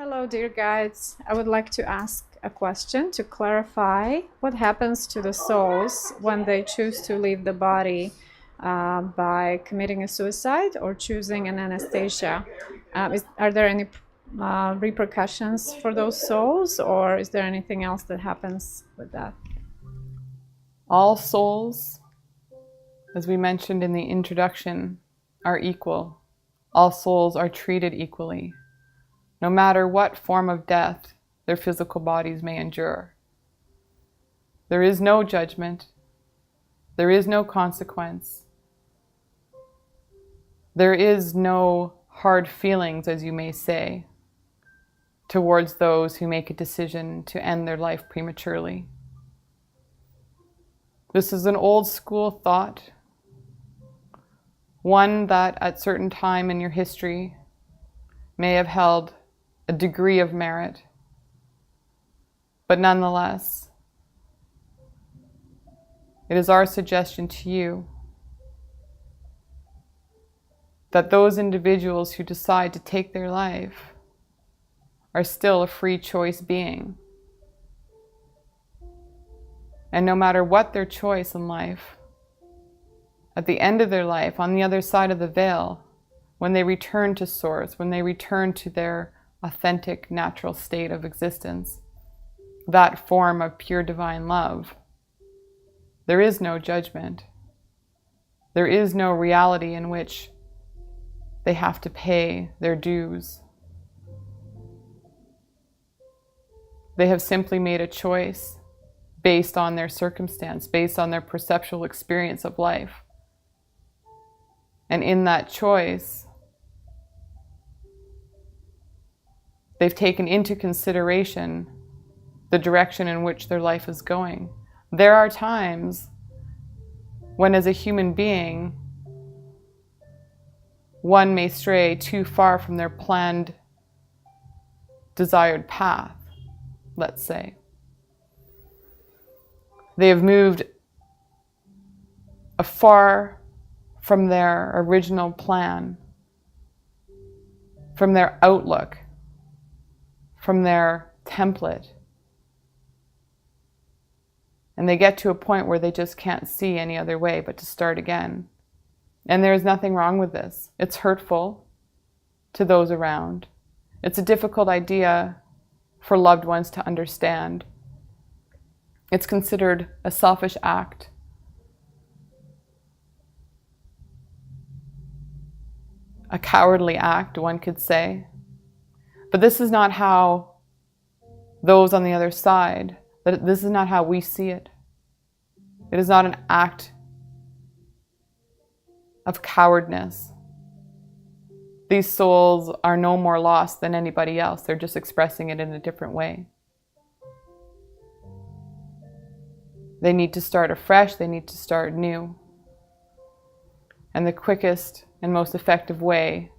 Hello, dear guides. I would like to ask a question to clarify what happens to the souls when they choose to leave the body by committing a suicide or choosing an anesthesia. Are there any repercussions for those souls, or is there anything else that happens with that? All souls, as we mentioned in the introduction, are equal. All souls are treated equally, no matter what form of death their physical bodies may endure. There is no judgment. There is no consequence. There is no hard feelings, as you may say, towards those who make a decision to end their life prematurely. This is an old school thought, one that at certain time in your history may have held a degree of merit, but nonetheless, it is our suggestion to you that those individuals who decide to take their life are still a free choice being. And no matter what their choice in life, at the end of their life, on the other side of the veil, when they return to Source, when they return to their authentic, natural state of existence, that form of pure divine love, there is no judgment. There is no reality in which they have to pay their dues. They have simply made a choice based on their circumstance, based on their perceptual experience of life. And in that choice, they've taken into consideration the direction in which their life is going. There are times when, as a human being, one may stray too far from their planned, desired path, let's say. They have moved afar from their original plan, from their outlook, from their template. And they get to a point where they just can't see any other way but to start again. And there is nothing wrong with this. It's hurtful to those around. It's a difficult idea for loved ones to understand. It's considered a selfish act. A cowardly act, one could say. But this is not how those on the other side, this is not how we see it. It is not an act of cowardness. These souls are no more lost than anybody else. They're just expressing it in a different way. They need to start afresh. They need to start new. And the quickest and most effective way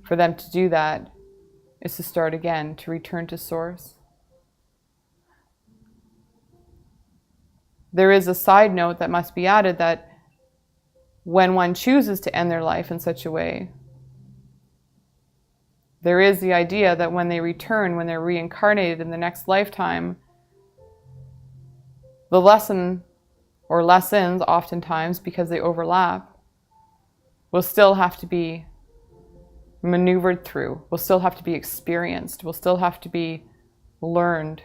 for them to do that is to start again, to return to Source. There is a side note that must be added that when one chooses to end their life in such a way, there is the idea that when they return, when they're reincarnated in the next lifetime, the lesson or lessons, oftentimes because they overlap, will still have to be maneuvered through, will still have to be experienced, will still have to be learned.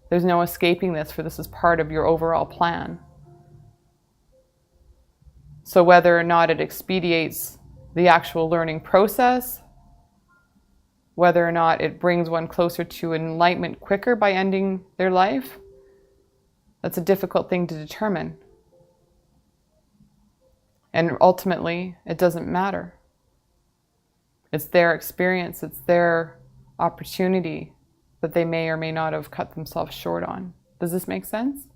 There's no escaping this, for this is part of your overall plan. So whether or not it expedites the actual learning process, whether or not it brings one closer to enlightenment quicker by ending their life, that's a difficult thing to determine. And ultimately, it doesn't matter. It's their experience, it's their opportunity that they may or may not have cut themselves short on. Does this make sense?